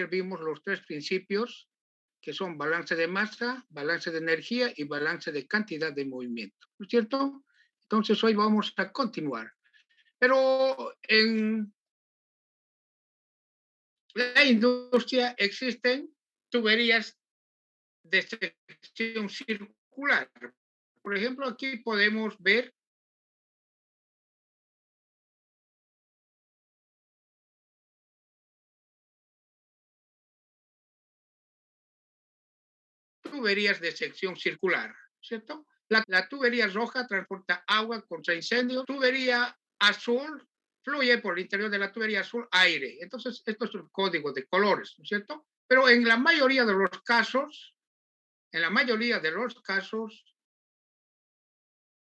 ayer vimos los tres principios que son balance de masa, balance de energía y balance de cantidad de movimiento, ¿no es cierto? Entonces hoy vamos a continuar. Pero en la industria existen tuberías de sección circular. Por ejemplo, aquí podemos ver tuberías de sección circular, ¿cierto? La tubería roja transporta agua contra incendio, tubería azul fluye por el interior de la tubería azul aire. Entonces, esto es el código de colores, ¿no es cierto? Pero en la mayoría de los casos,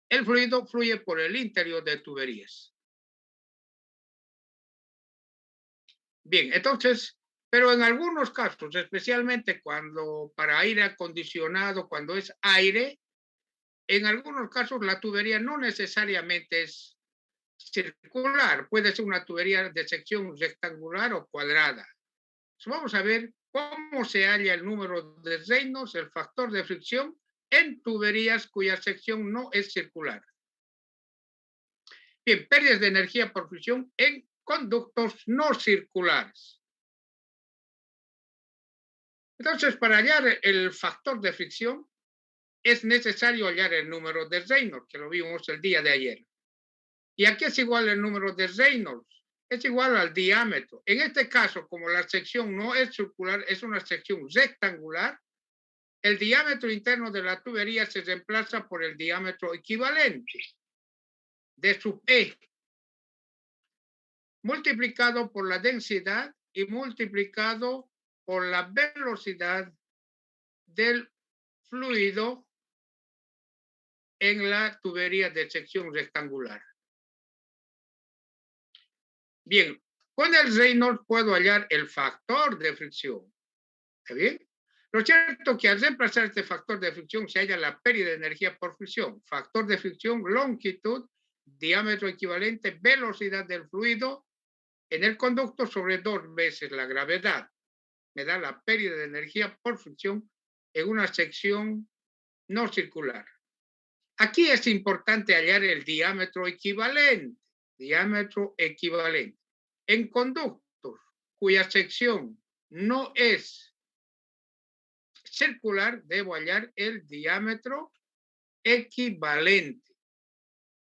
el fluido fluye por el interior de tuberías. Bien, entonces, pero en algunos casos, especialmente cuando para aire acondicionado, cuando es aire, en algunos casos la tubería no necesariamente es circular, puede ser una tubería de sección rectangular o cuadrada. Entonces, vamos a ver cómo se halla el número de Reynolds, el factor de fricción, en tuberías cuya sección no es circular. Bien, pérdidas de energía por fricción en conductos no circulares. Entonces, para hallar el factor de fricción, es necesario hallar el número de Reynolds, que lo vimos el día de ayer. ¿Y a qué es igual el número de Reynolds? Es igual al diámetro. En este caso, como la sección no es circular, es una sección rectangular, el diámetro interno de la tubería se reemplaza por el diámetro equivalente de sub E, multiplicado por la densidad y multiplicado por la velocidad del fluido en la tubería de sección rectangular. Bien, con el Reynolds puedo hallar el factor de fricción. ¿Está bien? Lo cierto es que al reemplazar este factor de fricción se halla la pérdida de energía por fricción. Factor de fricción, longitud, diámetro equivalente, velocidad del fluido en el conducto sobre 2 veces la gravedad. Me da la pérdida de energía por fricción en una sección no circular. Aquí es importante hallar el diámetro equivalente. Diámetro equivalente. En conductos cuya sección no es circular, debo hallar el diámetro equivalente.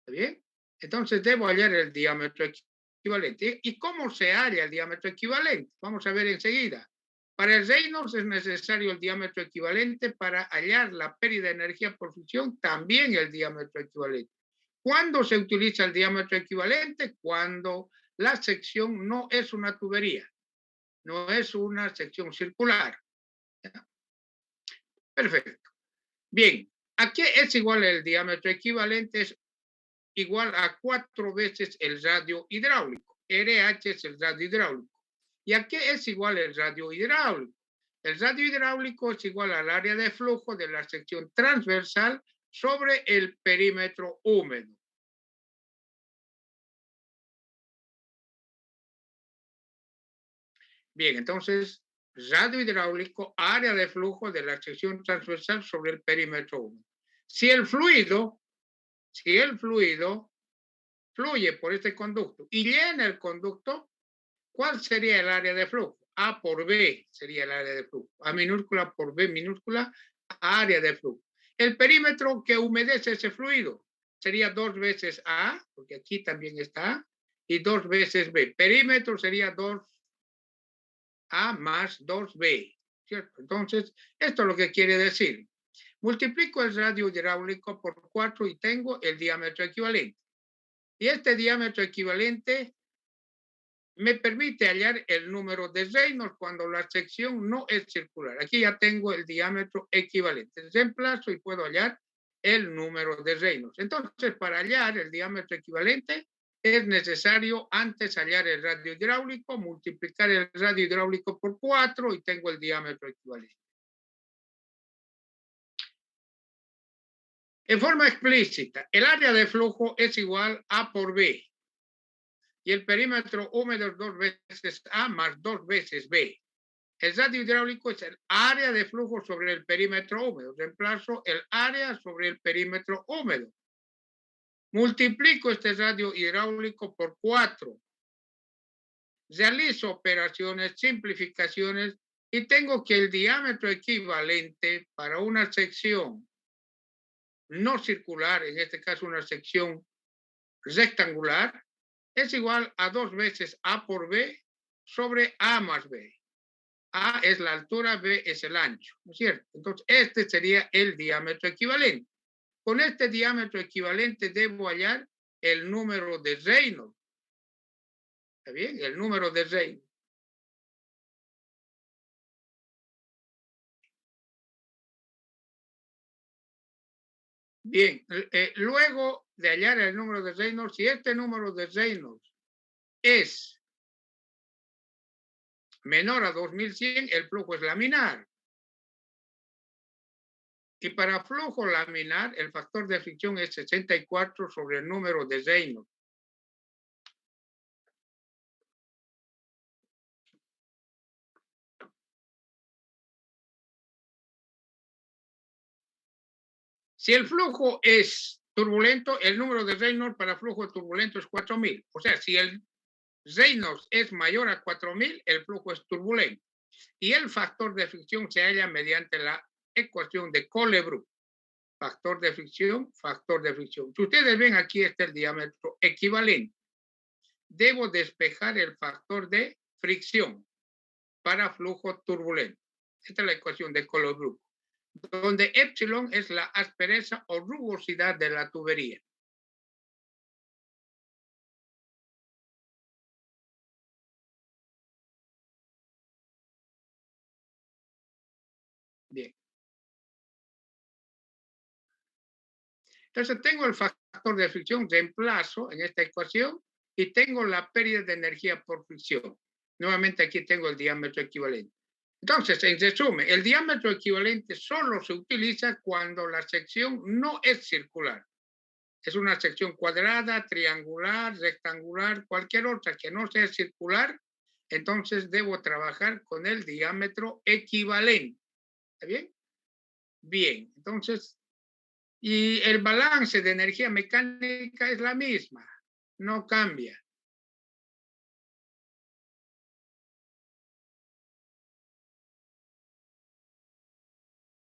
¿Está bien? Entonces debo hallar el diámetro equivalente. ¿Y cómo se halla el diámetro equivalente? Vamos a ver enseguida. Para el Reynolds es necesario el diámetro equivalente. Para hallar la pérdida de energía por fricción, también el diámetro equivalente. ¿Cuándo se utiliza el diámetro equivalente? Cuando la sección no es una tubería, no es una sección circular. ¿Ya? Perfecto. Bien, ¿a qué es igual el diámetro equivalente? Es igual a 4 veces el radio hidráulico. RH es el radio hidráulico. ¿Y a qué es igual el radio hidráulico? El radio hidráulico es igual al área de flujo de la sección transversal sobre el perímetro húmedo. Bien, entonces, radio hidráulico, área de flujo de la sección transversal sobre el perímetro húmedo. Si el fluido fluye por este conducto y llena el conducto, ¿cuál sería el área de flujo? A por B sería el área de flujo. A minúscula por B minúscula, área de flujo. El perímetro que humedece ese fluido sería 2 veces A, porque aquí también está A, y 2 veces B. Perímetro sería 2A más 2B, ¿cierto? Entonces, esto es lo que quiere decir. Multiplico el radio hidráulico por 4 y tengo el diámetro equivalente. Y este diámetro equivalente me permite hallar el número de Reynolds cuando la sección no es circular. Aquí ya tengo el diámetro equivalente. Reemplazo y puedo hallar el número de Reynolds. Entonces, para hallar el diámetro equivalente, es necesario antes hallar el radio hidráulico, multiplicar el radio hidráulico por 4 y tengo el diámetro equivalente. En forma explícita, el área de flujo es igual a por B. Y el perímetro húmedo es 2 veces A más 2 veces B. El radio hidráulico es el área de flujo sobre el perímetro húmedo. Reemplazo el área sobre el perímetro húmedo. Multiplico este radio hidráulico por 4. Realizo operaciones, simplificaciones y tengo que el diámetro equivalente para una sección no circular, en este caso una sección rectangular, es igual a 2 veces A por B sobre A más B. A es la altura, B es el ancho, ¿no es cierto? Entonces, este sería el diámetro equivalente. Con este diámetro equivalente debo hallar el número de Reynolds. ¿Está bien? El número de Reynolds. Bien, luego de hallar el número de Reynolds, si este número de Reynolds es menor a 2100, el flujo es laminar. Y para flujo laminar, el factor de fricción es 64 sobre el número de Reynolds. Si el flujo es turbulento, el número de Reynolds para flujo turbulento es 4000. O sea, si el Reynolds es mayor a 4000, el flujo es turbulento. Y el factor de fricción se halla mediante la ecuación de Colebrook. Factor de fricción, factor de fricción. Si ustedes ven, aquí está el diámetro equivalente. Debo despejar el factor de fricción para flujo turbulento. Esta es la ecuación de Colebrook, donde epsilon es la aspereza o rugosidad de la tubería. Bien. Entonces tengo el factor de fricción, reemplazo en esta ecuación y tengo la pérdida de energía por fricción. Nuevamente aquí tengo el diámetro equivalente. Entonces, en resumen, el diámetro equivalente solo se utiliza cuando la sección no es circular. Es una sección cuadrada, triangular, rectangular, cualquier otra que no sea circular, entonces debo trabajar con el diámetro equivalente. ¿Está bien? Bien, entonces, y el balance de energía mecánica es la misma, no cambia.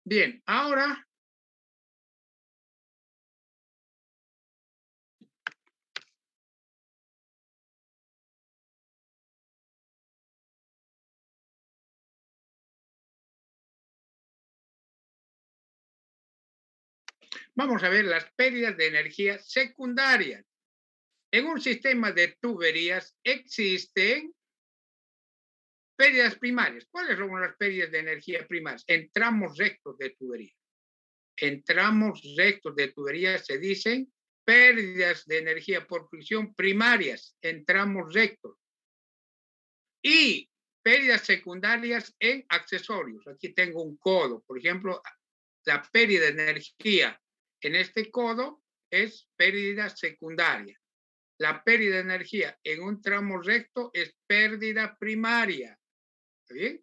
Bien, ahora vamos a ver las pérdidas de energía secundarias. En un sistema de tuberías existen pérdidas primarias. ¿Cuáles son las pérdidas de energía primarias? En tramos rectos de tubería. En tramos rectos de tubería se dicen pérdidas de energía por fricción primarias en tramos rectos. Y pérdidas secundarias en accesorios. Aquí tengo un codo. Por ejemplo, la pérdida de energía en este codo es pérdida secundaria. La pérdida de energía en un tramo recto es pérdida primaria. ¿Está bien?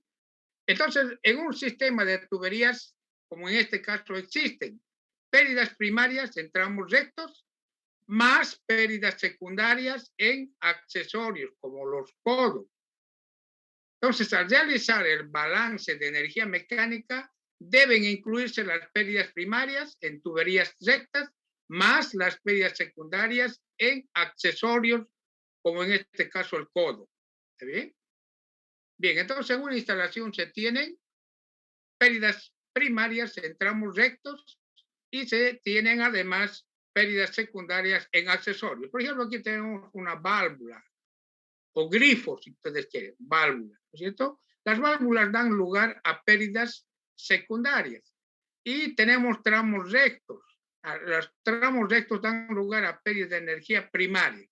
Entonces, en un sistema de tuberías, como en este caso existen pérdidas primarias en tramos rectos, más pérdidas secundarias en accesorios, como los codos. Entonces, al realizar el balance de energía mecánica, deben incluirse las pérdidas primarias en tuberías rectas, más las pérdidas secundarias en accesorios, como en este caso el codo. ¿Está bien? Bien, entonces en una instalación se tienen pérdidas primarias en tramos rectos y se tienen además pérdidas secundarias en accesorios. Por ejemplo, aquí tenemos una válvula o grifo, si ustedes quieren, válvula, ¿no es cierto? Las válvulas dan lugar a pérdidas secundarias y tenemos tramos rectos. Los tramos rectos dan lugar a pérdidas de energía primaria.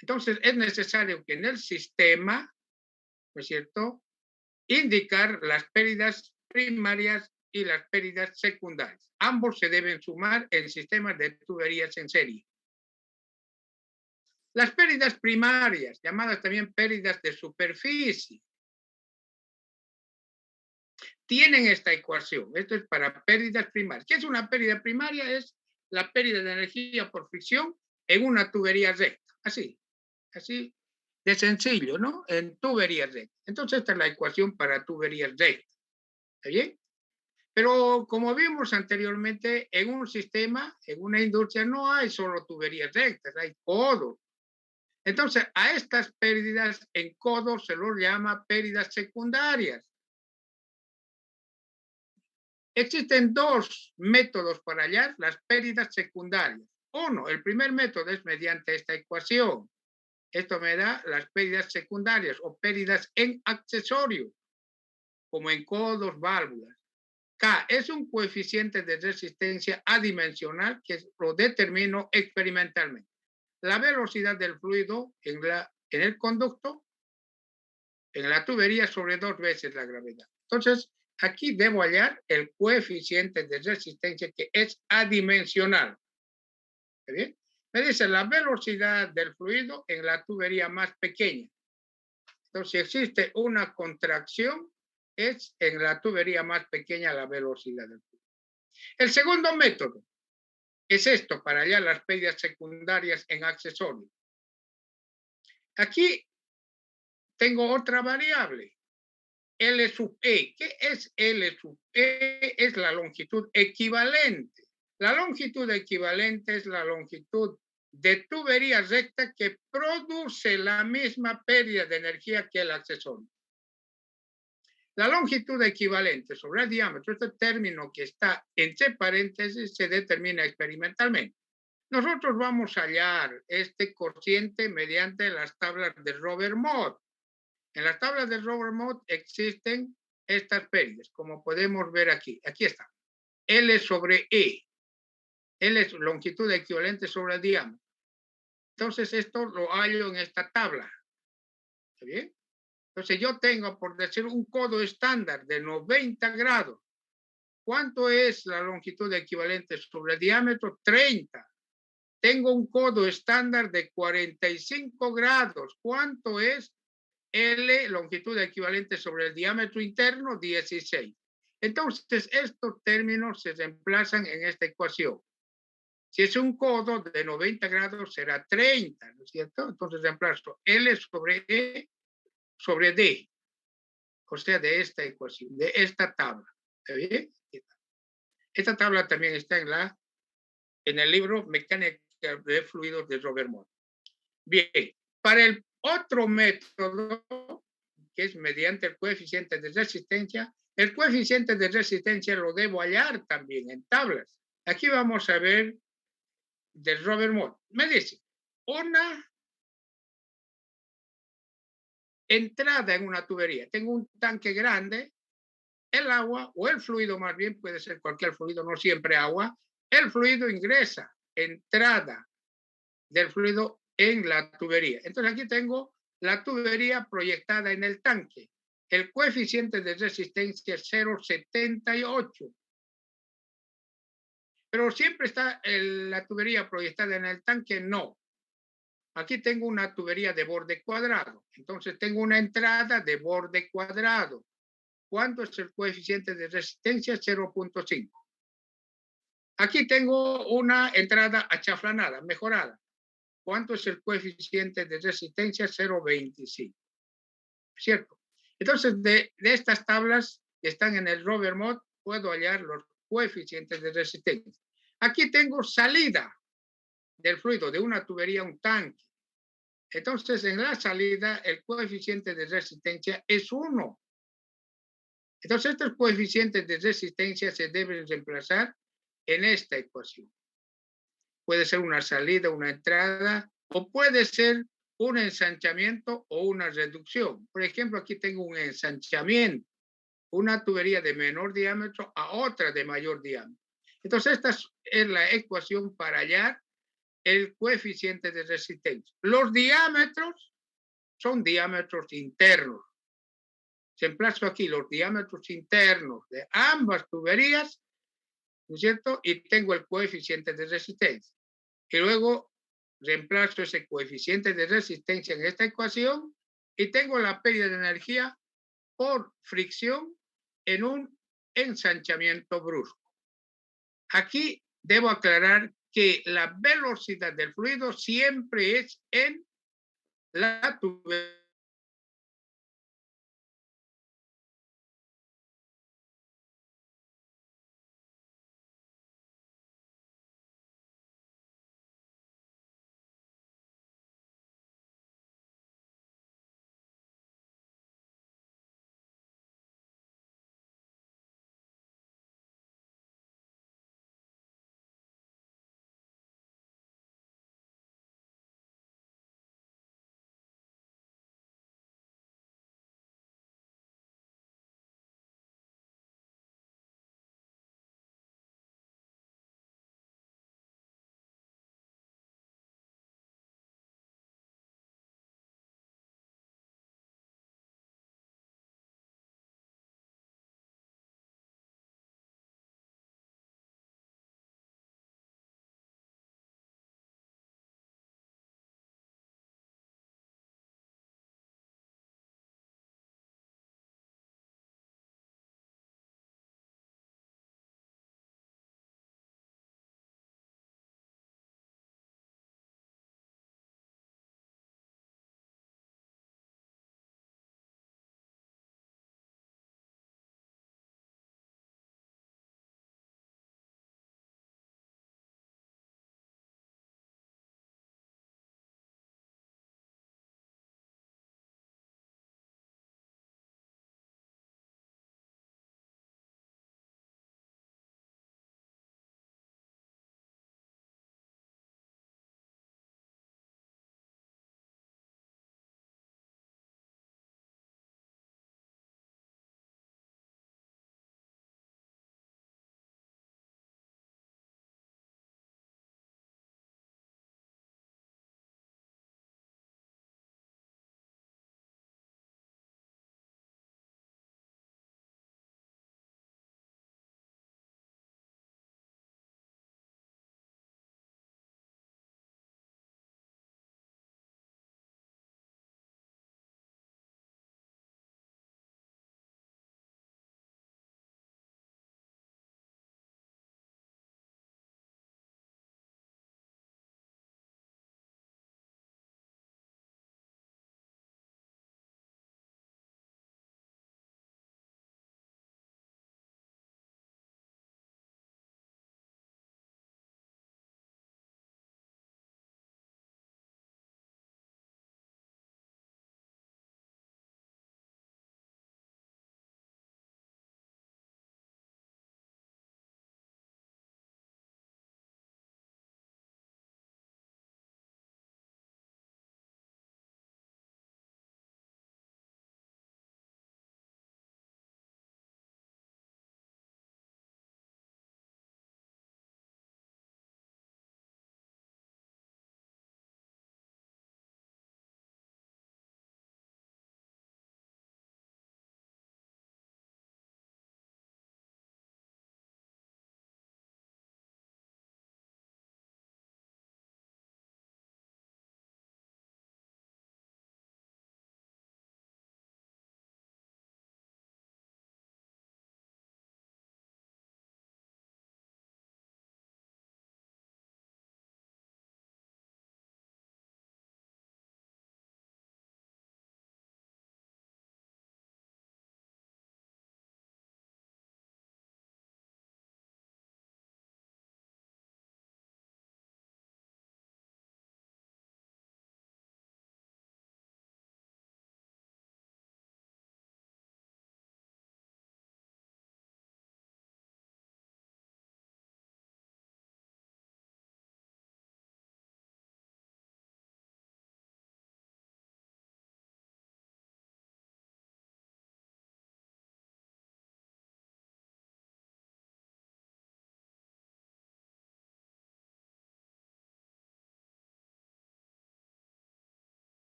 Entonces, es necesario que en el sistema, ¿no es cierto?, indicar las pérdidas primarias y las pérdidas secundarias. Ambos se deben sumar en sistemas de tuberías en serie. Las pérdidas primarias, llamadas también pérdidas de superficie, tienen esta ecuación. Esto es para pérdidas primarias. ¿Qué es una pérdida primaria? Es la pérdida de energía por fricción en una tubería recta. Así de sencillo, ¿no? En tuberías rectas. Entonces, esta es la ecuación para tuberías rectas. ¿Está bien? Pero como vimos anteriormente, en un sistema, en una industria, no hay solo tuberías rectas, hay codos. Entonces, a estas pérdidas en codos se los llama pérdidas secundarias. Existen dos métodos para hallar las pérdidas secundarias. Uno, el primer método es mediante esta ecuación. Esto me da las pérdidas secundarias o pérdidas en accesorios, como en codos, válvulas. K es un coeficiente de resistencia adimensional que lo determino experimentalmente. La velocidad del fluido en el conducto, en la tubería, sobre 2 veces la gravedad. Entonces, aquí debo hallar el coeficiente de resistencia que es adimensional. ¿Está bien? Me dice la velocidad del fluido en la tubería más pequeña. Entonces, si existe una contracción, es en la tubería más pequeña la velocidad del fluido. El segundo método es esto, para hallar las pérdidas secundarias en accesorios. Aquí tengo otra variable, L sub E. ¿Qué es L sub E? Es la longitud equivalente. La longitud equivalente es la longitud de tubería recta que produce la misma pérdida de energía que el accesorio. La longitud equivalente sobre el diámetro, este término que está entre paréntesis, se determina experimentalmente. Nosotros vamos a hallar este cociente mediante las tablas de Robert-Mott. En las tablas de Robert-Mott existen estas pérdidas, como podemos ver aquí. Aquí está. L sobre E. L es longitud equivalente sobre el diámetro. Entonces, esto lo hallo en esta tabla. ¿Está bien? Entonces, yo tengo, por decir, un codo estándar de 90 grados. ¿Cuánto es la longitud equivalente sobre el diámetro? 30. Tengo un codo estándar de 45 grados. ¿Cuánto es L, longitud equivalente sobre el diámetro interno? 16. Entonces, estos términos se reemplazan en esta ecuación. Si es un codo de 90 grados, será 30, ¿no es cierto? Entonces, reemplazo L sobre E sobre D, o sea, de esta ecuación, de esta tabla. ¿Está bien? Esta tabla también está en el libro Mecánica de Fluidos de Robert-Mott. Bien, para el otro método, que es mediante el coeficiente de resistencia, el coeficiente de resistencia lo debo hallar también en tablas. Aquí vamos a ver de Robert-Mott. Me dice, una entrada en una tubería. Tengo un tanque grande, el agua o el fluido, más bien puede ser cualquier fluido, no siempre agua. El fluido ingresa, entrada del fluido en la tubería. Entonces aquí tengo la tubería proyectada en el tanque. El coeficiente de resistencia es 0,78. Pero siempre está la tubería proyectada en el tanque, no. Aquí tengo una tubería de borde cuadrado. Entonces tengo una entrada de borde cuadrado. ¿Cuánto es el coeficiente de resistencia? 0,5. Aquí tengo una entrada achaflanada, mejorada. ¿Cuánto es el coeficiente de resistencia? 0,25. ¿Cierto? Entonces, de estas tablas que están en el Robert-Mott, puedo hallar los coeficientes de resistencia. Aquí tengo salida del fluido de una tubería a un tanque. Entonces, en la salida, el coeficiente de resistencia es 1. Entonces, estos coeficientes de resistencia se deben reemplazar en esta ecuación. Puede ser una salida, una entrada, o puede ser un ensanchamiento o una reducción. Por ejemplo, aquí tengo un ensanchamiento, una tubería de menor diámetro a otra de mayor diámetro. Entonces, esta es la ecuación para hallar el coeficiente de resistencia. Los diámetros son diámetros internos. Se emplazo aquí los diámetros internos de ambas tuberías, ¿no es cierto? Y tengo el coeficiente de resistencia. Y luego reemplazo ese coeficiente de resistencia en esta ecuación y tengo la pérdida de energía por fricción en un ensanchamiento brusco. Aquí debo aclarar que la velocidad del fluido siempre es en la tubería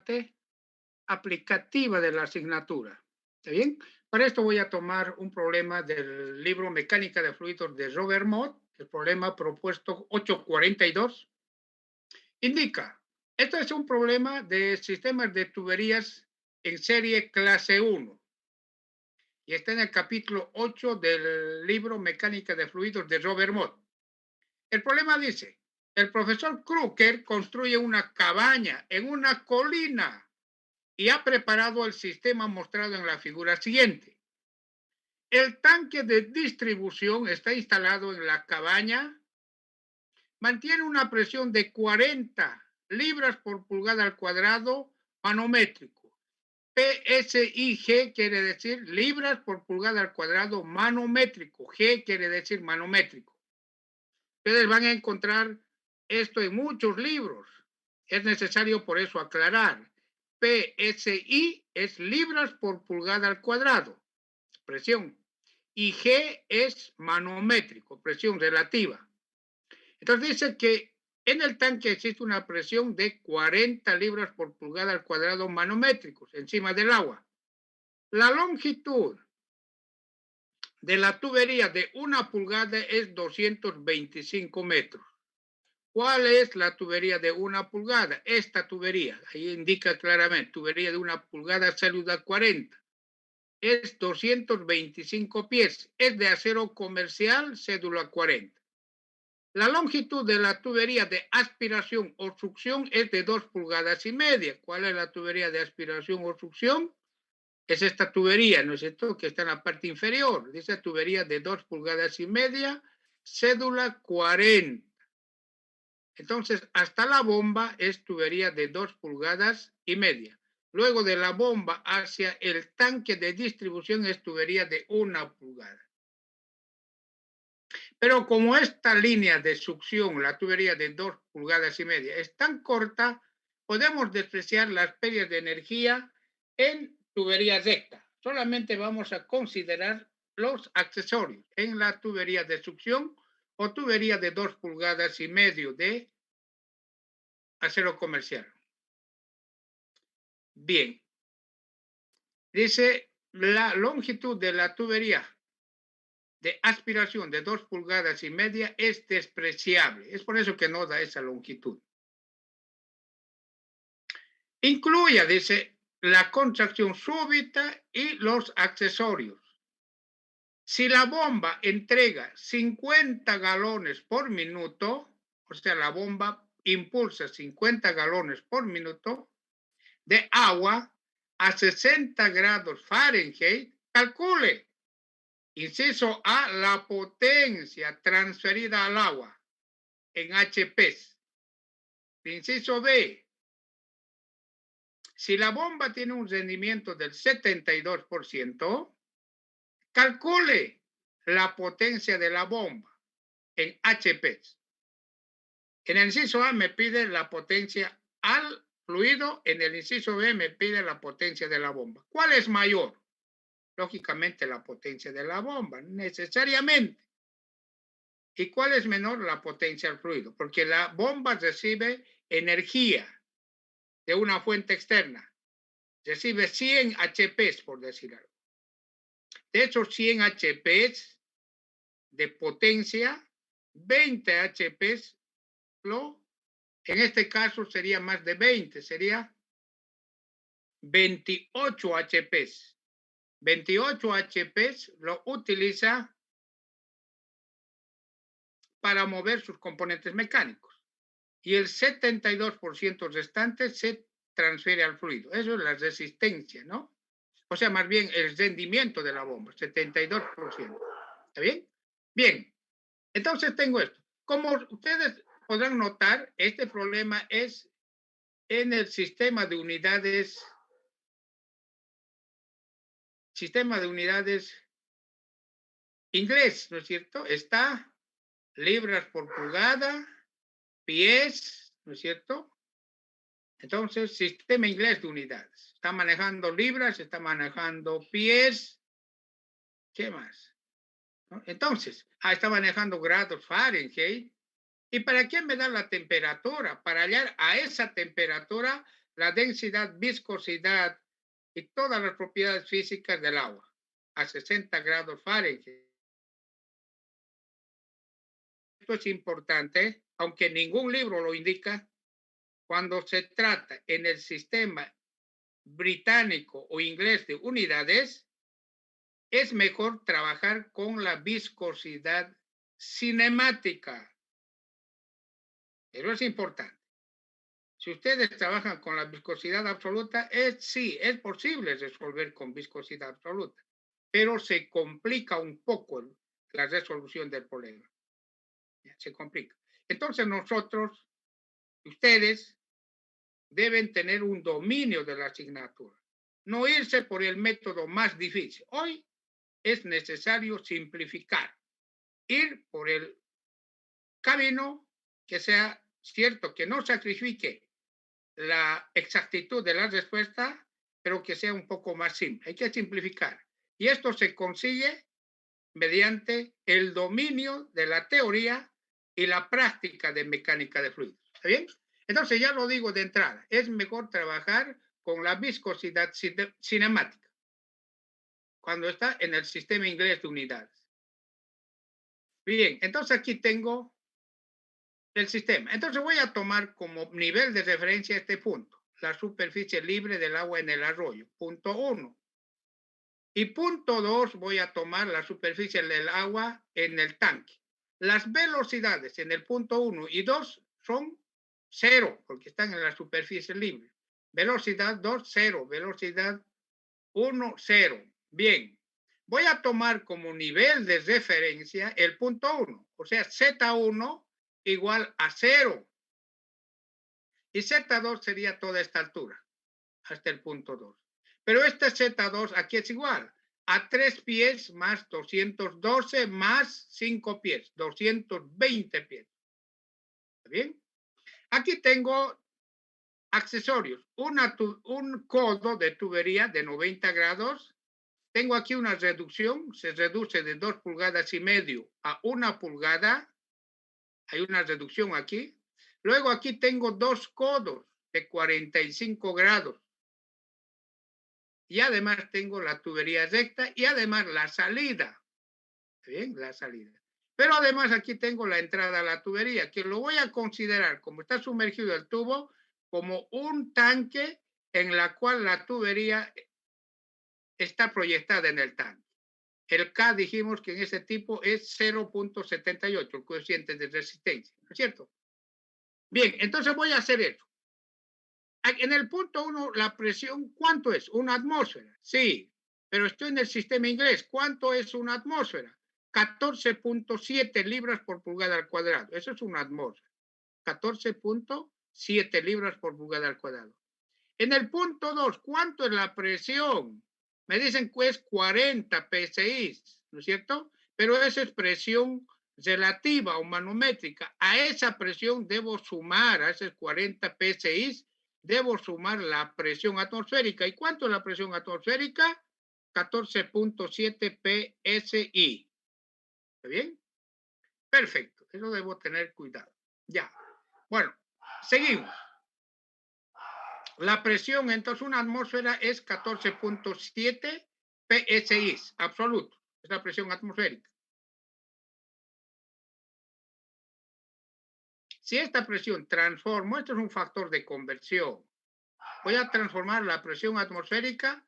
parte aplicativa de la asignatura. ¿Está bien? Para esto voy a tomar un problema del libro Mecánica de Fluidos de Robert Mott, el problema propuesto 842. Indica, este es un problema de sistemas de tuberías en serie clase 1 y está en el capítulo 8 del libro Mecánica de Fluidos de Robert Mott. El problema dice, el profesor Kruger construye una cabaña en una colina y ha preparado el sistema mostrado en la figura siguiente. El tanque de distribución está instalado en la cabaña, mantiene una presión de 40 libras por pulgada al cuadrado manométrico. PSIG quiere decir libras por pulgada al cuadrado manométrico. G quiere decir manométrico. Ustedes van a encontrar esto en muchos libros. Es necesario por eso aclarar. PSI es libras por pulgada al cuadrado, presión. Y G es manométrico, presión relativa. Entonces dice que en el tanque existe una presión de 40 libras por pulgada al cuadrado manométricos encima del agua. La longitud de la tubería de 1 pulgada es 225 metros. ¿Cuál es la tubería de 1 pulgada? Esta tubería, ahí indica claramente, tubería de 1 pulgada, célula 40. Es 225 pies, es de acero comercial, cédula 40. La longitud de la tubería de aspiración o succión es de 2 pulgadas y media. ¿Cuál es la tubería de aspiración o succión? Es esta tubería, ¿no es cierto?, que está en la parte inferior. Dice tubería de 2 pulgadas y media, cédula 40. Entonces, hasta la bomba es tubería de 2 pulgadas y media. Luego de la bomba hacia el tanque de distribución es tubería de 1 pulgada. Pero como esta línea de succión, la tubería de 2 pulgadas y media, es tan corta, podemos despreciar las pérdidas de energía en tubería recta. Solamente vamos a considerar los accesorios en la tubería de succión o tubería de 2 pulgadas y medio de acero comercial. Bien. Dice la longitud de la tubería de aspiración de 2 pulgadas y media es despreciable. Es por eso que no da esa longitud. Incluya, dice, la contracción súbita y los accesorios. Si la bomba entrega 50 galones por minuto, o sea, la bomba impulsa 50 galones por minuto de agua a 60 grados Fahrenheit, calcule. Inciso A, la potencia transferida al agua en HPs. Inciso B, si la bomba tiene un rendimiento del 72%, calcule la potencia de la bomba en HPs. En el inciso A me pide la potencia al fluido, en el inciso B me pide la potencia de la bomba. ¿Cuál es mayor? Lógicamente la potencia de la bomba, necesariamente. ¿Y cuál es menor? La potencia al fluido, porque la bomba recibe energía de una fuente externa. Recibe 100 HPs, por decir algo. De esos 100 HPs de potencia, 20 HPs, en este caso sería más de 20, sería 28 HPs. 28 HPs lo utiliza para mover sus componentes mecánicos. Y el 72% restante se transfiere al fluido. Eso es la resistencia, ¿no? O sea, más bien el rendimiento de la bomba, 72%. ¿Está bien? Bien. Entonces tengo esto. Como ustedes podrán notar, este problema es en el sistema de unidades inglés, ¿no es cierto? Está libras por pulgada, pies, ¿no es cierto? Entonces, sistema inglés de unidades. Está manejando libras, está manejando pies. ¿Qué más? ¿No? Entonces, está manejando grados Fahrenheit. ¿Y para qué me da la temperatura? Para hallar a esa temperatura la densidad, viscosidad y todas las propiedades físicas del agua a 60 grados Fahrenheit. Esto es importante, aunque ningún libro lo indica, cuando se trata en el sistema británico o inglés de unidades, es mejor trabajar con la viscosidad cinemática. Eso es importante. Si ustedes trabajan con la viscosidad absoluta, sí, es posible resolver con viscosidad absoluta, pero se complica un poco la resolución del problema. Se complica. Entonces nosotros, ustedes, deben tener un dominio de la asignatura. No irse por el método más difícil. Hoy es necesario simplificar. Ir por el camino que sea cierto, que no sacrifique la exactitud de la respuesta, pero que sea un poco más simple. Hay que simplificar. Y esto se consigue mediante el dominio de la teoría y la práctica de mecánica de fluidos. ¿Está bien? Entonces ya lo digo de entrada, es mejor trabajar con la viscosidad cinemática cuando está en el sistema inglés de unidades. Bien, entonces aquí tengo el sistema. Entonces voy a tomar como nivel de referencia este punto, la superficie libre del agua en el arroyo, punto 1. Y punto 2 voy a tomar la superficie del agua en el tanque. Las velocidades en el punto 1 y 2 son 0, porque están en la superficie libre. Velocidad 2, 0. Velocidad 1, 0. Bien, voy a tomar como nivel de referencia el punto 1, o sea, Z1 igual a 0. Y Z2 sería toda esta altura, hasta el punto 2. Pero este Z2 aquí es igual a 3 pies más 212 más 5 pies, 220 pies. ¿Está bien? Aquí tengo accesorios, un codo de tubería de 90 grados. Tengo aquí una reducción, se reduce de 2 pulgadas y medio a 1 pulgada. Hay una reducción aquí. Luego aquí tengo 2 codos de 45 grados. Y además tengo la tubería recta y además la salida. Bien, la salida. Pero además aquí tengo la entrada a la tubería, que lo voy a considerar, como está sumergido el tubo, como un tanque en la cual la tubería está proyectada en el tanque. El K dijimos que en ese tipo es 0.78, el coeficiente de resistencia, ¿no es cierto? Bien, entonces voy a hacer eso. En el punto 1, la presión, ¿cuánto es? ¿Una atmósfera? Sí, pero estoy en el sistema inglés. ¿Cuánto es una atmósfera? 14.7 libras por pulgada al cuadrado. Eso es una atmósfera. 14.7 libras por pulgada al cuadrado. En el punto 2, ¿cuánto es la presión? Me dicen que es 40 psi, ¿no es cierto? Pero esa es presión relativa o manométrica. A esa presión debo sumar, a esos 40 psi, debo sumar la presión atmosférica. ¿Y cuánto es la presión atmosférica? 14.7 psi. ¿Está bien? Perfecto. Eso debo tener cuidado. Ya. Bueno, seguimos. La presión, entonces, una atmósfera es 14.7 psi, absoluto. Es la presión atmosférica. Si esta presión transformo, esto es un factor de conversión. Voy a transformar la presión atmosférica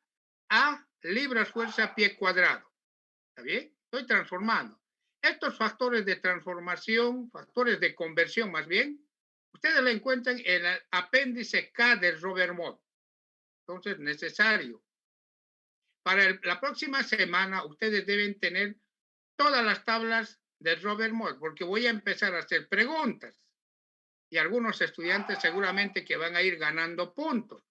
a libras fuerza pie cuadrado. ¿Está bien? Estoy transformando. Estos factores de transformación, factores de conversión más bien, ustedes lo encuentran en el apéndice K del Robert Mott. Entonces, necesario. Para la próxima semana, ustedes deben tener todas las tablas del Robert Mott, porque voy a empezar a hacer preguntas. Y algunos estudiantes seguramente que van a ir ganando puntos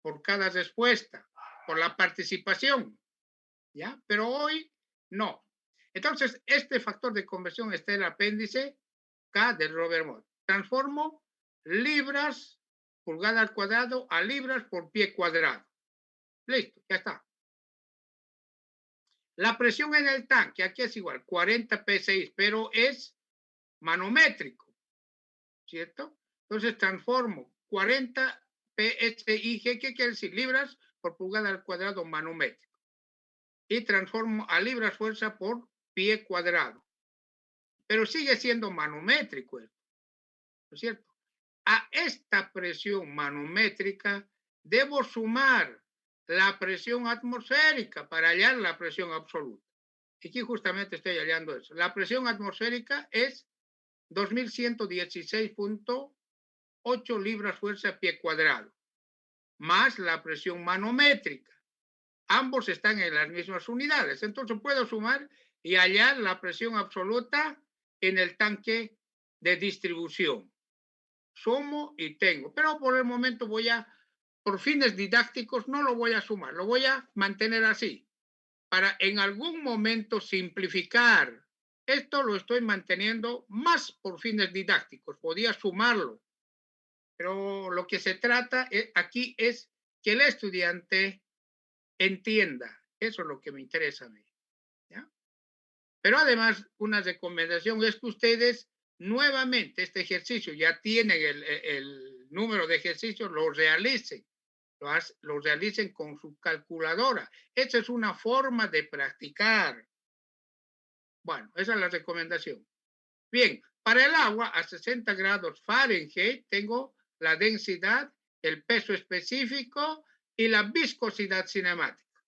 por cada respuesta, por la participación, ¿ya? Pero hoy no. Entonces, este factor de conversión está en el apéndice K del Robert Mott. Transformo libras, pulgada al cuadrado, a libras por pie cuadrado. Listo, ya está. La presión en el tanque, aquí es igual, 40 psi, pero es manométrico, ¿cierto? Entonces transformo 40 PSIG, ¿qué quiere decir? Libras por pulgada al cuadrado manométrico. Y transformo a libras fuerza por pie cuadrado. Pero sigue siendo manométrico, ¿no es cierto? A esta presión manométrica debo sumar la presión atmosférica para hallar la presión absoluta. Y aquí justamente estoy hallando eso. La presión atmosférica es 2116.8 libras fuerza pie cuadrado, más la presión manométrica. Ambos están en las mismas unidades. Entonces puedo sumar y hallar la presión absoluta en el tanque de distribución. Sumo y tengo. Pero por el momento por fines didácticos, no lo voy a sumar. Lo voy a mantener así. Para en algún momento simplificar. Esto lo estoy manteniendo más por fines didácticos. Podía sumarlo. Pero lo que se trata aquí es que el estudiante entienda. Eso es lo que me interesa a mí. ¿Ya? Pero además, una recomendación es que ustedes nuevamente este ejercicio, ya tienen el número de ejercicios, lo realicen. Lo realicen con su calculadora. Esa es una forma de practicar. Bueno, esa es la recomendación. Bien, para el agua a 60 grados Fahrenheit tengo la densidad, el peso específico y la viscosidad cinemática.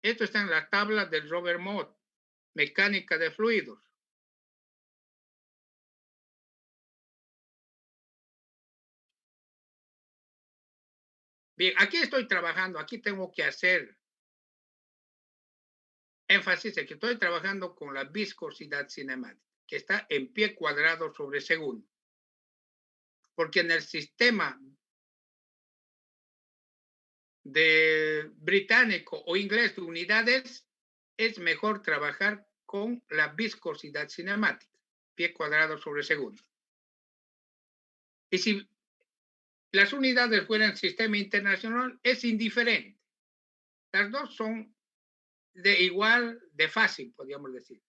Esto está en la tabla del Robert Mott, mecánica de fluidos. Bien, aquí estoy trabajando, aquí tengo que hacer énfasis en que estoy trabajando con la viscosidad cinemática, que está en pie cuadrado sobre segundo. Porque en el sistema de británico o inglés de unidades es mejor trabajar con la viscosidad cinemática, pie cuadrado sobre segundo. Y si las unidades fueran sistema internacional, es indiferente. Las dos son de fácil, podríamos decir.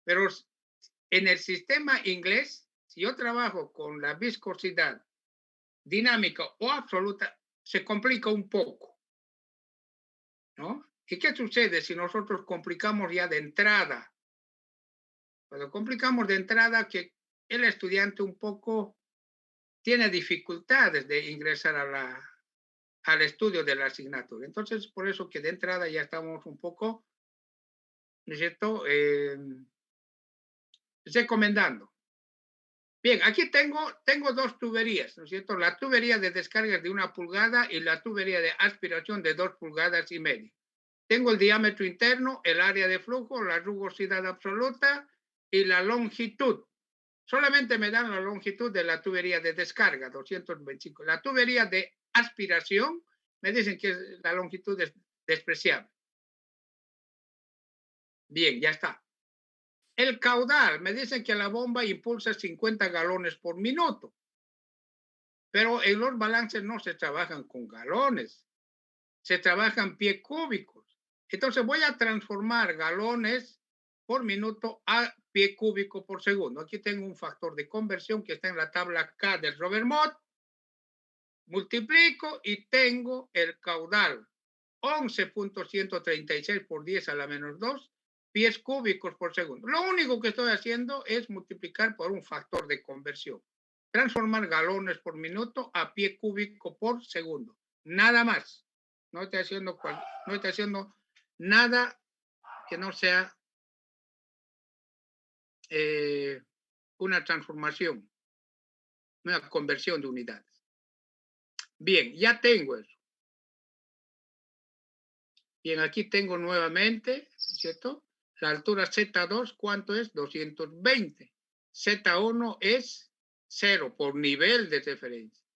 Pero en el sistema inglés, si yo trabajo con la viscosidad dinámica o absoluta, se complica un poco, ¿no? ¿Y qué sucede si nosotros complicamos ya de entrada? Cuando complicamos de entrada, que el estudiante un poco tiene dificultades de ingresar al estudio de la asignatura. Entonces, por eso que de entrada ya estamos un poco, ¿no es cierto?, recomendando. Bien, aquí tengo dos tuberías, ¿no es cierto? La tubería de descarga de 1 pulgada y la tubería de aspiración de 2 pulgadas y media. Tengo el diámetro interno, el área de flujo, la rugosidad absoluta y la longitud. Solamente me dan la longitud de la tubería de descarga, 225. La tubería de aspiración, me dicen que la longitud es despreciable. Bien, ya está. El caudal, me dicen que la bomba impulsa 50 galones por minuto. Pero en los balances no se trabajan con galones, se trabajan pie cúbicos. Entonces voy a transformar galones por minuto a pie cúbico por segundo. Aquí tengo un factor de conversión que está en la tabla K del Robert Mott. Multiplico y tengo el caudal 11.136 por 10 a la menos 2 pies cúbicos por segundo. Lo único que estoy haciendo es multiplicar por un factor de conversión. Transformar galones por minuto a pie cúbico por segundo. Nada más. No estoy haciendo nada que no sea una transformación, una conversión de unidades. Bien, ya tengo eso. Bien, aquí tengo nuevamente, ¿cierto? La altura Z2, ¿cuánto es? 220. Z1 es 0 por nivel de referencia.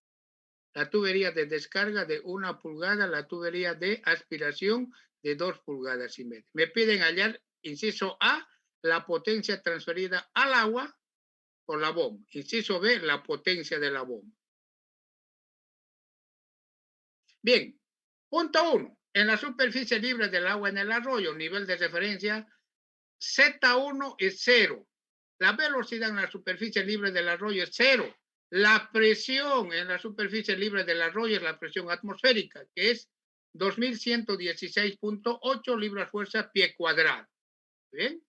La tubería de descarga de 1 pulgada, la tubería de aspiración de 2 pulgadas y media. Me piden hallar, inciso A, la potencia transferida al agua por la bomba. Inciso B, la potencia de la bomba. Bien, punto 1. En la superficie libre del agua en el arroyo, nivel de referencia Z1 es 0. La velocidad en la superficie libre del arroyo es 0. La presión en la superficie libre del arroyo es la presión atmosférica, que es 2116.8 libras fuerza pie cuadrado. ¿Bien?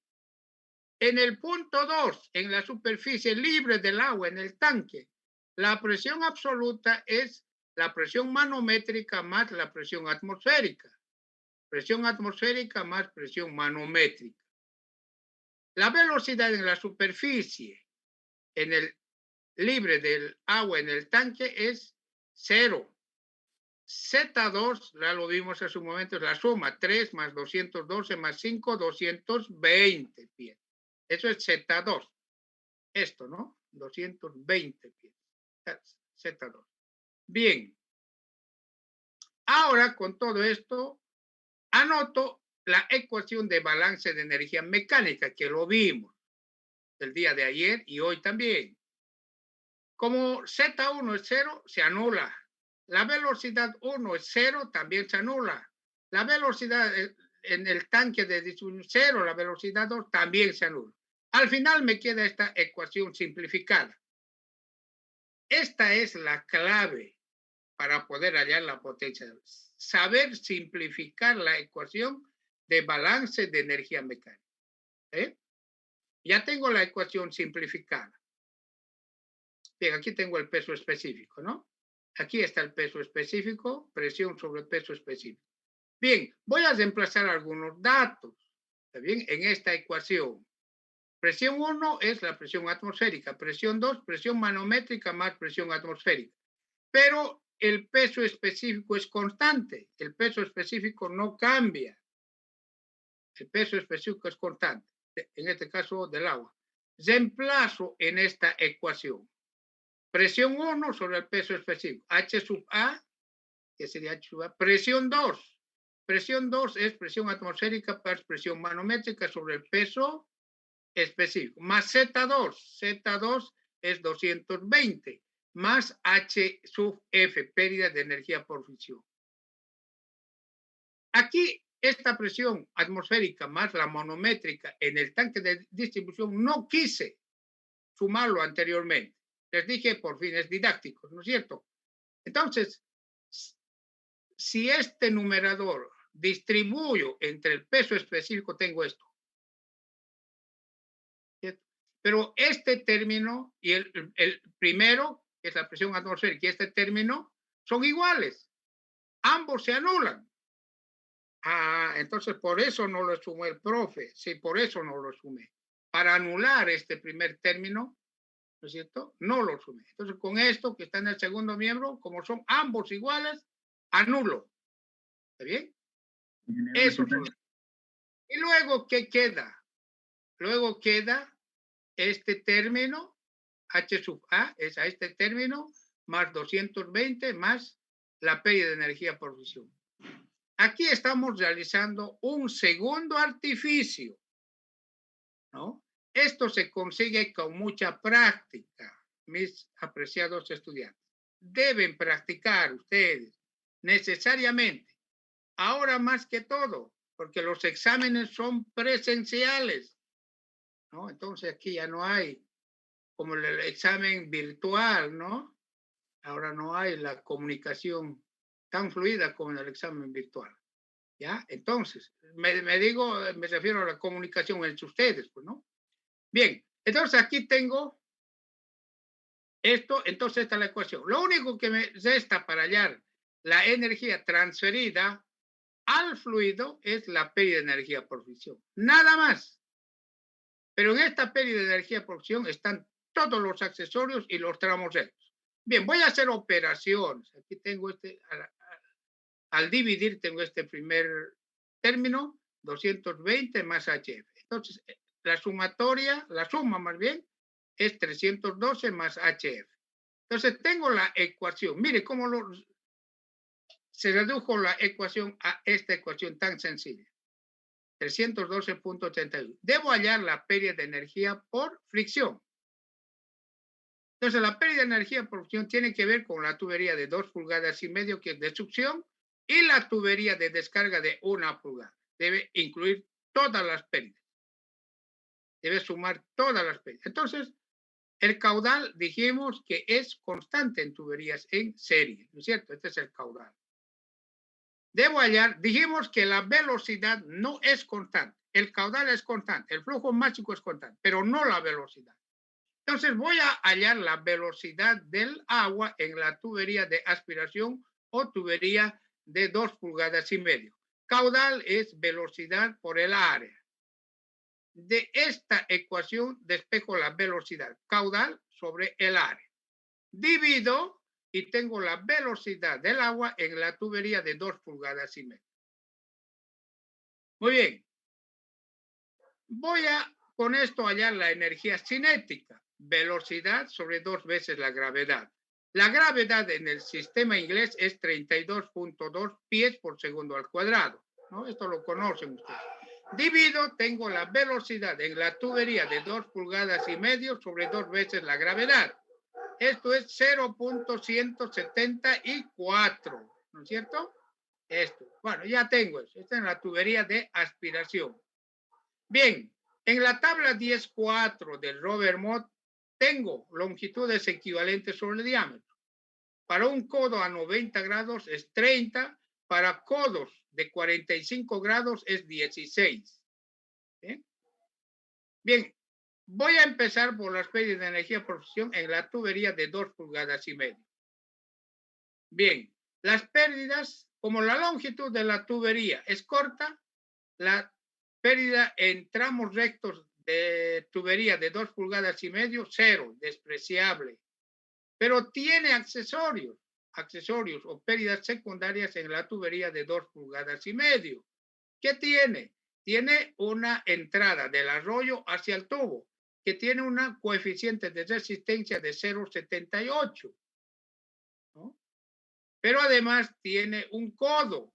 En el punto 2, en la superficie libre del agua, en el tanque, la presión absoluta es la presión manométrica más la presión atmosférica. Presión atmosférica más presión manométrica. La velocidad en la superficie, en el libre del agua en el tanque es 0. Z2, ya lo vimos hace un momento, es la suma, 3 más 212 más 5, 220 pies. Eso es Z2. Esto, ¿no? 220 pies. Z2. Bien. Ahora, con todo esto, anoto la ecuación de balance de energía mecánica, que lo vimos el día de ayer y hoy también. Como Z1 es 0, se anula. La velocidad 1 es 0, también se anula. La velocidad en el tanque de distribución 0, la velocidad 2 también se anula. Al final me queda esta ecuación simplificada. Esta es la clave para poder hallar la potencia. Saber simplificar la ecuación de balance de energía mecánica. ¿Eh? Ya tengo la ecuación simplificada. Bien, aquí tengo el peso específico, ¿no? Aquí está el peso específico, presión sobre peso específico. Bien, voy a reemplazar algunos datos, ¿está bien? En esta ecuación. Presión 1 es la presión atmosférica, presión 2, presión manométrica más presión atmosférica. Pero el peso específico es constante, el peso específico no cambia. El peso específico es constante, en este caso del agua. Reemplazo en esta ecuación. Presión 1 sobre el peso específico, H sub A, que sería H sub A. Presión 2. Presión 2 es presión atmosférica más presión manométrica sobre el peso específico. Más Z2. Z2 es 220 más H sub F, pérdida de energía por fricción. Aquí, esta presión atmosférica más la manométrica en el tanque de distribución no quise sumarlo anteriormente. Les dije por fines didácticos, ¿no es cierto? Entonces, si este numerador distribuyo entre el peso específico, tengo esto. ¿Cierto? Pero este término y el primero, que es la presión atmosférica, y este término son iguales. Ambos se anulan. Ah, entonces por eso no lo sumé el profe. Sí, por eso no lo sumé. Para anular este primer término, ¿no es cierto? No lo sumé. Entonces con esto que está en el segundo miembro, como son ambos iguales, anulo. ¿Está bien? Eso son. Y luego, ¿qué queda? Luego queda este término, H sub A, es a este término, más 220, más la pérdida de energía por fisión. Aquí estamos realizando un segundo artificio, ¿no? Esto se consigue con mucha práctica, mis apreciados estudiantes. Deben practicar ustedes necesariamente, ahora más que todo, porque los exámenes son presenciales, ¿no? Entonces aquí ya no hay como el examen virtual, ¿no? Ahora no hay la comunicación tan fluida como en el examen virtual. ¿Ya? Entonces, me refiero a la comunicación entre ustedes, pues, ¿no? Bien, entonces aquí tengo esto, entonces esta es la ecuación. Lo único que me resta para hallar la energía transferida al fluido es la pérdida de energía por fricción. Nada más. Pero en esta pérdida de energía por fricción están todos los accesorios y los tramos rectos. Bien, voy a hacer operaciones. Aquí tengo al dividir tengo este primer término, 220 más HF. Entonces, la sumatoria, la suma más bien, es 312 más HF. Entonces, tengo la ecuación. Mire cómo se redujo la ecuación a esta ecuación tan sencilla. 312.81. Debo hallar la pérdida de energía por fricción. Entonces, la pérdida de energía por fricción tiene que ver con la tubería de 2 pulgadas y medio, que es de succión, y la tubería de descarga de 1 pulgada. Debe incluir todas las pérdidas. Debe sumar todas las pérdidas. Entonces, El caudal dijimos que es constante en tuberías en serie, ¿no es cierto? Este es el caudal. Debo hallar, dijimos que la velocidad no es constante. El caudal es constante, el flujo máximo es constante, pero no la velocidad. Entonces voy a hallar la velocidad del agua en la tubería de aspiración o tubería de 2,5 pulgadas. Caudal es velocidad por el área. De esta ecuación despejo la velocidad caudal sobre el área. Divido y tengo la velocidad del agua en la tubería de 2,5 pulgadas. Muy bien. Voy a con esto hallar la energía cinética, velocidad sobre 2 veces la gravedad. La gravedad en el sistema inglés es 32.2 pies por segundo al cuadrado, ¿no? Esto lo conocen ustedes. Divido, tengo la velocidad en la tubería de 2,5 pulgadas sobre 2 veces la gravedad. Esto es 0.174, ¿no es cierto? Esto. Bueno, ya tengo eso. Esta es la tubería de aspiración. Bien, en la tabla 10.4 del Robert Mott tengo longitudes equivalentes sobre el diámetro. Para un codo a 90 grados es 30, para codos de 45 grados es 16. Bien, voy a empezar por las pérdidas de energía por fusión en la tubería de 2,5 pulgadas. Bien, las pérdidas, como la longitud de la tubería es corta, la pérdida en tramos rectos de tubería de 2,5 pulgadas, cero, despreciable. Pero tiene accesorios o pérdidas secundarias en la tubería de 2,5 pulgadas. ¿Qué tiene? Tiene una entrada del arroyo hacia el tubo, que tiene un coeficiente de resistencia de 0,78, ¿no? Pero además tiene un codo.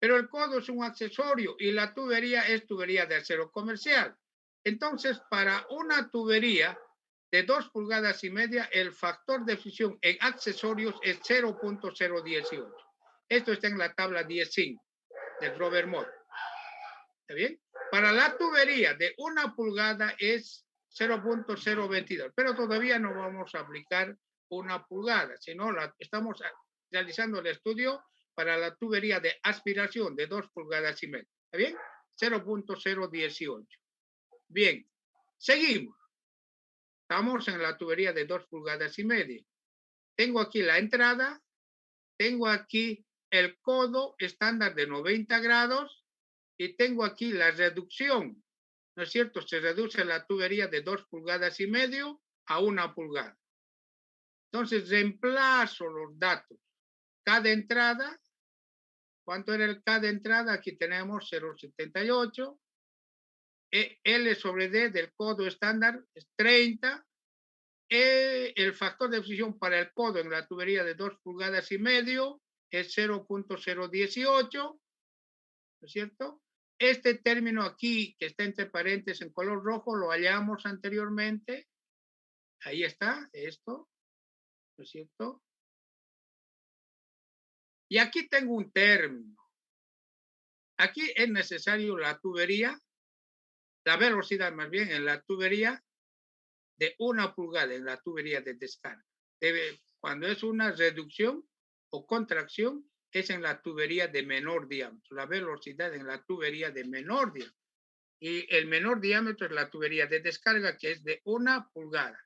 Pero el codo es un accesorio y la tubería es tubería de acero comercial. Entonces, para una tubería de 2,5 pulgadas, el factor de fusión en accesorios es 0.018. Esto está en la tabla 10.5 del Robert Mott. ¿Está bien? Para la tubería de 1 pulgada es 0.022, pero todavía no vamos a aplicar 1 pulgada, sino estamos realizando el estudio para la tubería de aspiración de 2,5 pulgadas. ¿Está bien? 0.018. Bien, seguimos. Estamos en la tubería de 2,5 pulgadas. Tengo aquí la entrada, tengo aquí el codo estándar de 90 grados y tengo aquí la reducción, ¿no es cierto? Se reduce la tubería de 2,5 pulgadas a 1 pulgada. Entonces reemplazo los datos. Cada entrada, ¿cuánto era el cada entrada? Aquí tenemos 0,78. L sobre D del codo estándar es 30. El factor de fusión para el codo en la tubería de 2,5 pulgadas es 0.018, ¿no es cierto? Este término aquí, que está entre paréntesis en color rojo, lo hallamos anteriormente. Ahí está, esto, ¿no es cierto? Y aquí tengo un término. Aquí es necesario la tubería, la velocidad más bien en la tubería de 1 pulgada en la tubería de descarga. Cuando es una reducción o contracción, es en la tubería de menor diámetro, la velocidad en la tubería de menor diámetro. Y el menor diámetro es la tubería de descarga, que es de 1 pulgada.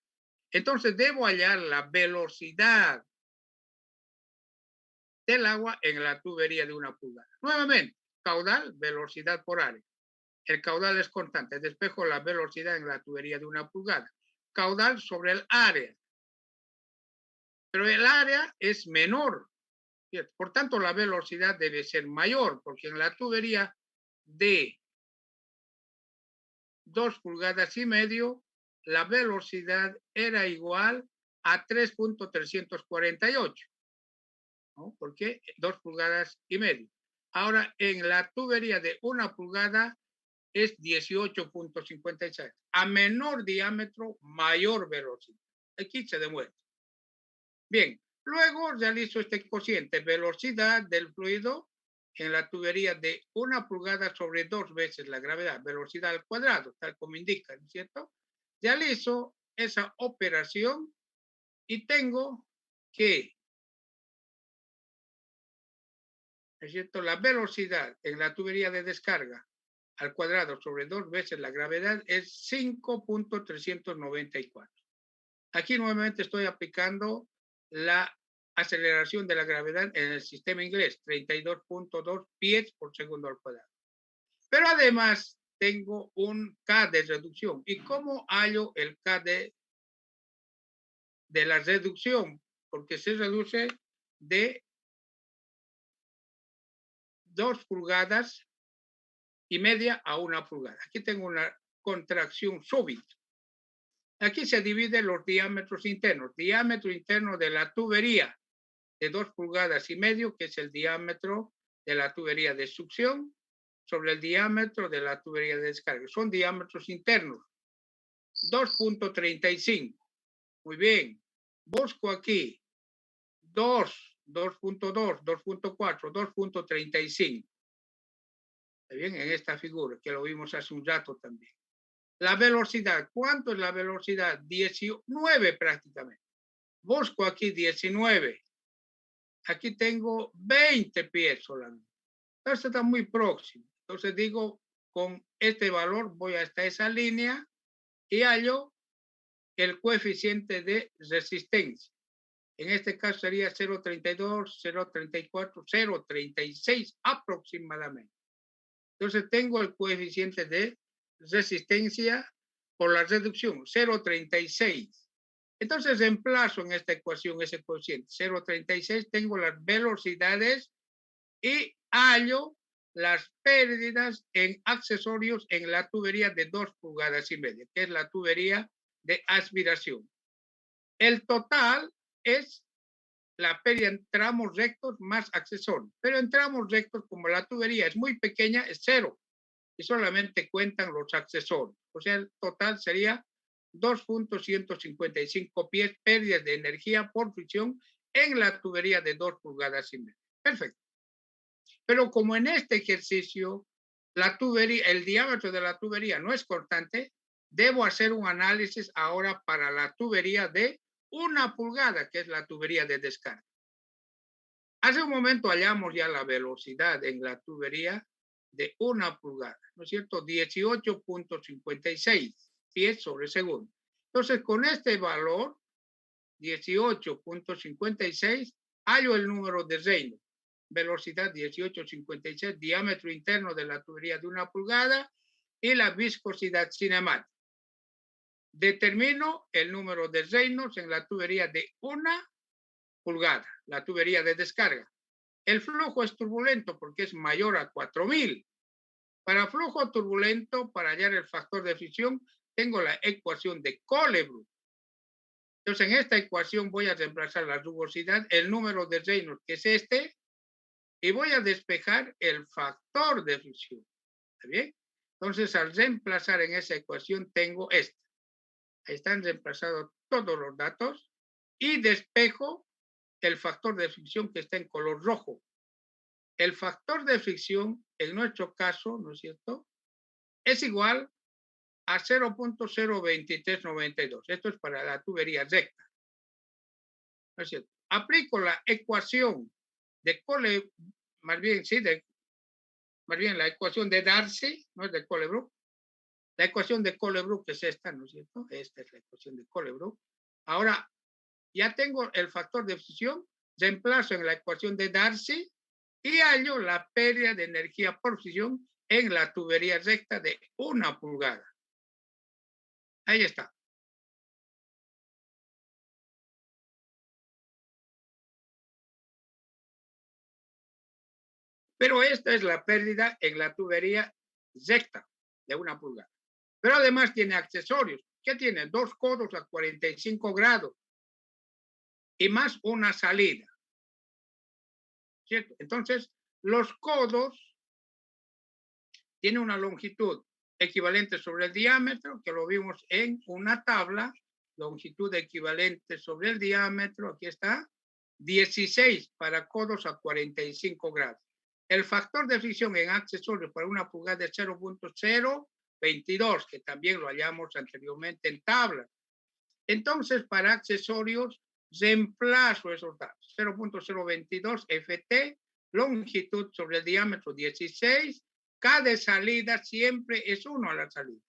Entonces, debo hallar la velocidad del agua en la tubería de 1 pulgada. Nuevamente, caudal, velocidad por área. El caudal es constante. Despejo la velocidad en la tubería de 1 pulgada. Caudal sobre el área. Pero el área es menor. Por tanto, la velocidad debe ser mayor, porque en la tubería de 2,5 pulgadas, la velocidad era igual a 3.348, ¿no? Porque 2,5 pulgadas. Ahora, en la tubería de 1 pulgada es 18.56. A menor diámetro, mayor velocidad. Aquí se demuestra. Bien, luego realizo este cociente, velocidad del fluido en la tubería de 1 pulgada sobre 2 veces la gravedad, velocidad al cuadrado, tal como indica, ¿no es cierto? Realizo esa operación y tengo que, ¿es cierto?, la velocidad en la tubería de descarga al cuadrado sobre 2 veces la gravedad es 5.394. Aquí nuevamente estoy aplicando la aceleración de la gravedad en el sistema inglés, 32.2 pies por segundo al cuadrado. Pero además tengo un K de reducción. ¿Y cómo hallo el K de la reducción? Porque se reduce de 2 pulgadas y media a 1 pulgada. Aquí tengo una contracción súbita. Aquí se dividen los diámetros internos. Diámetro interno de la tubería de 2 pulgadas y medio, que es el diámetro de la tubería de succión, sobre el diámetro de la tubería de descarga. Son diámetros internos. 2.35. Muy bien. Busco aquí 2, 2.2, 2.4, 2.35. ¿Está bien? En esta figura, que lo vimos hace un rato también. La velocidad, ¿cuánto es la velocidad? 19 prácticamente. Busco aquí 19. Aquí tengo 20 pies solamente. Entonces está muy próximo. Entonces digo, con este valor voy hasta esa línea y hallo el coeficiente de resistencia. En este caso sería 0.32, 0.34, 0.36 aproximadamente. Entonces tengo el coeficiente de resistencia por la reducción, 0.36. Entonces reemplazo en esta ecuación ese coeficiente, 0.36, tengo las velocidades y hallo las pérdidas en accesorios en la tubería de 2 pulgadas y media, que es la tubería de aspiración. El total es la pérdida en tramos rectos más accesorios, pero en tramos rectos, como la tubería es muy pequeña, es 0 y solamente cuentan los accesorios. O sea, el total sería 2.155 pies pérdidas de energía por fricción en la tubería de 2 pulgadas y media. Perfecto. Pero como en este ejercicio la tubería, el diámetro de la tubería no es constante, debo hacer un análisis ahora para la tubería de 1 pulgada, que es la tubería de descarga. Hace un momento hallamos ya la velocidad en la tubería de 1 pulgada, ¿no es cierto? 18.56 pies sobre segundo. Entonces, con este valor, 18.56, hallo el número de Reynolds. Velocidad 18.56, diámetro interno de la tubería de 1 pulgada y la viscosidad cinemática. Determino el número de Reynolds en la tubería de 1 pulgada, la tubería de descarga. El flujo es turbulento porque es mayor a 4.000. Para flujo turbulento, para hallar el factor de fricción, tengo la ecuación de Colebrook. Entonces, en esta ecuación voy a reemplazar la rugosidad, el número de Reynolds, que es este, y voy a despejar el factor de fricción. ¿Está bien? Entonces, al reemplazar en esa ecuación, tengo esta. Ahí están reemplazados todos los datos y despejo el factor de fricción que está en color rojo. El factor de fricción, en nuestro caso, ¿no es cierto?, es igual a 0.02392. Esto es para la tubería recta. ¿No es cierto? Aplico la ecuación de Colebrook, más bien la ecuación de Darcy, no es de Colebrook. La ecuación de Colebrook es esta, ¿no es cierto? Esta es la ecuación de Colebrook. Ahora, ya tengo el factor de fricción, reemplazo en la ecuación de Darcy y hallo la pérdida de energía por fricción en la tubería recta de 1 pulgada. Ahí está. Pero esta es la pérdida en la tubería recta de 1 pulgada. Pero además tiene accesorios. ¿Qué tiene? 2 codos a 45 grados y más una salida. ¿Cierto? Entonces, los codos tienen una longitud equivalente sobre el diámetro, que lo vimos en una tabla, longitud equivalente sobre el diámetro, aquí está, 16 para codos a 45 grados. El factor de fricción en accesorios para 1 pulgada es 0.022, que también lo hallamos anteriormente en tabla. Entonces, para accesorios, reemplazo esos datos. 0.022 FT, longitud sobre el diámetro 16, K de salida siempre es 1 a la salida.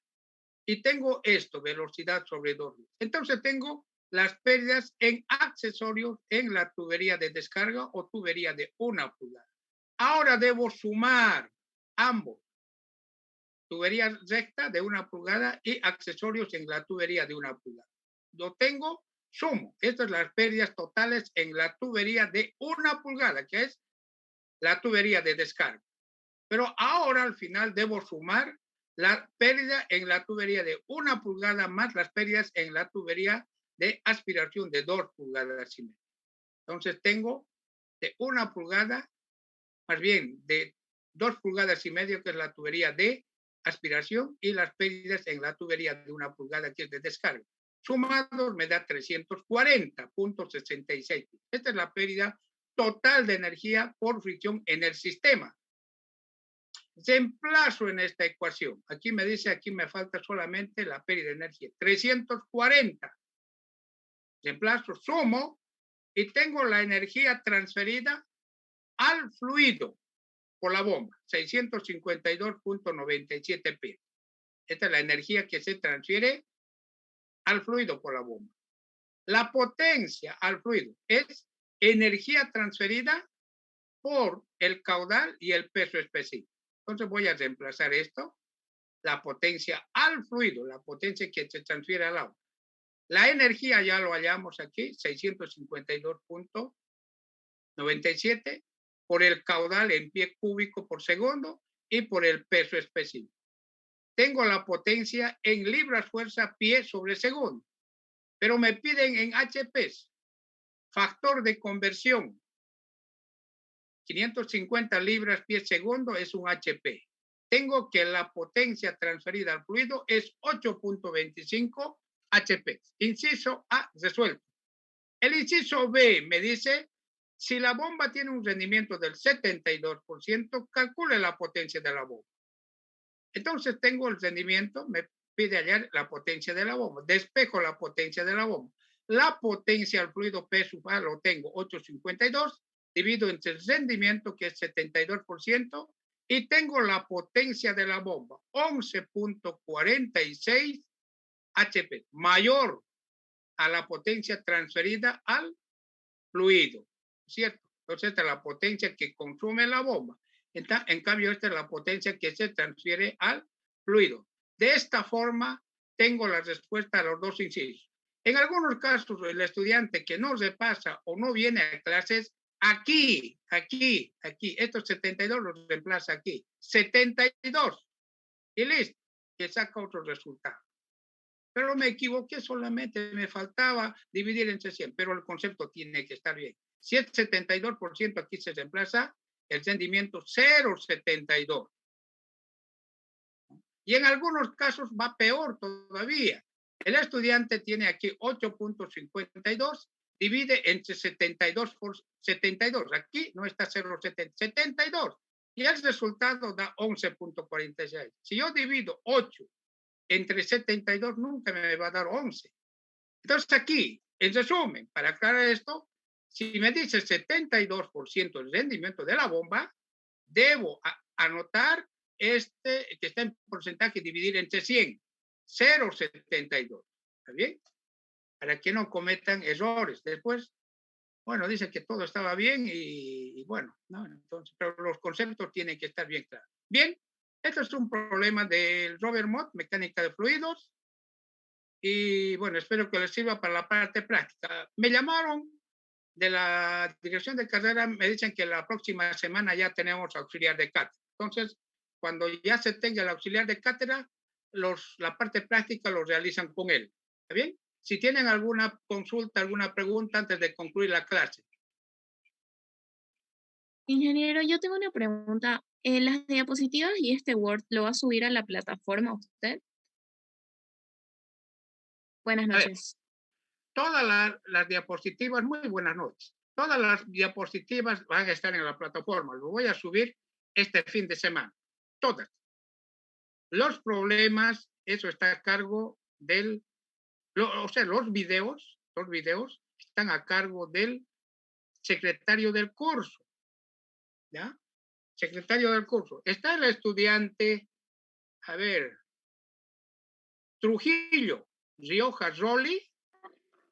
Y tengo esto, velocidad sobre 2. Entonces tengo las pérdidas en accesorios en la tubería de descarga o tubería de 1 pulgada. Ahora debo sumar ambos. Tubería recta de 1 pulgada y accesorios en la tubería de 1 pulgada. Lo tengo, sumo. Estas son las pérdidas totales en la tubería de 1 pulgada, que es la tubería de descarga. Pero ahora al final debo sumar la pérdida en la tubería de 1 pulgada más las pérdidas en la tubería de aspiración de 2 pulgadas y media. Entonces tengo de 1 pulgada, más bien de 2 pulgadas y media, que es la tubería de aspiración, y las pérdidas en la tubería de 1 pulgada, que es de descarga. Sumados me da 340.66. Esta es la pérdida total de energía por fricción en el sistema. Reemplazo en esta ecuación. Aquí me dice, aquí me falta solamente la pérdida de energía. 340. Reemplazo, sumo y tengo la energía transferida al fluido por la bomba. 652.97 p. Esta es la energía que se transfiere al fluido por la bomba. La potencia al fluido es energía transferida por el caudal y el peso específico. Entonces voy a reemplazar esto, la potencia al fluido, la potencia que se transfiere al agua. La energía ya lo hallamos aquí, 652.97 por el caudal en pie cúbico por segundo y por el peso específico. Tengo la potencia en libras fuerza pie sobre segundo, pero me piden en HPs, factor de conversión. 550 libras pie segundo es un HP. Tengo que la potencia transferida al fluido es 8.25 HP. Inciso A, resuelto. El inciso B me dice, si la bomba tiene un rendimiento del 72%, calcule la potencia de la bomba. Entonces tengo el rendimiento, me pide hallar la potencia de la bomba. Despejo la potencia de la bomba. La potencia al fluido P sub A lo tengo 8.52, divido entre el rendimiento, que es 72%, y tengo la potencia de la bomba, 11.46 HP, mayor a la potencia transferida al fluido, ¿cierto? Entonces esta es la potencia que consume la bomba. En cambio, esta es la potencia que se transfiere al fluido. De esta forma, tengo la respuesta a los dos incisos. En algunos casos, el estudiante que no repasa o no viene a clases, aquí, estos 72 los reemplaza aquí. 72. Y listo, que saca otro resultado. Pero me equivoqué solamente, me faltaba dividir entre 100, pero el concepto tiene que estar bien. Si es 72%, aquí se reemplaza el rendimiento 0.72. Y en algunos casos va peor todavía. El estudiante tiene aquí 8.52, divide entre 72 por 72. Aquí no está 0.70, 72. Y el resultado da 11.46. Si yo divido 8 entre 72, nunca me va a dar 11. Entonces aquí, en resumen, para aclarar esto, si me dice 72% el rendimiento de la bomba, debo anotar este que está en porcentaje, dividir entre 100, 0.72. ¿Está bien? Para que no cometan errores. Después, bueno, dice que todo estaba bien y bueno, ¿no? Entonces, pero los conceptos tienen que estar bien claros. Bien, esto es un problema del Robert Mott, mecánica de fluidos. Y bueno, espero que les sirva para la parte práctica. Me llamaron de la dirección de carrera, me dicen que la próxima semana ya tenemos auxiliar de cátedra. Entonces, cuando ya se tenga el auxiliar de cátedra, la parte práctica lo realizan con él. ¿Está bien? Si tienen alguna consulta, alguna pregunta antes de concluir la clase. Ingeniero, yo tengo una pregunta. ¿Las diapositivas y este Word lo va a subir a la plataforma usted? Buenas A ver, noches. todas las diapositivas, muy buenas noches. Todas las diapositivas van a estar en la plataforma. Lo voy a subir este fin de semana. Todas. Los problemas, eso está a cargo del O sea, los videos están a cargo del secretario del curso, ¿ya? Secretario del curso. Está el estudiante, a ver, Trujillo, Rioja Rolly,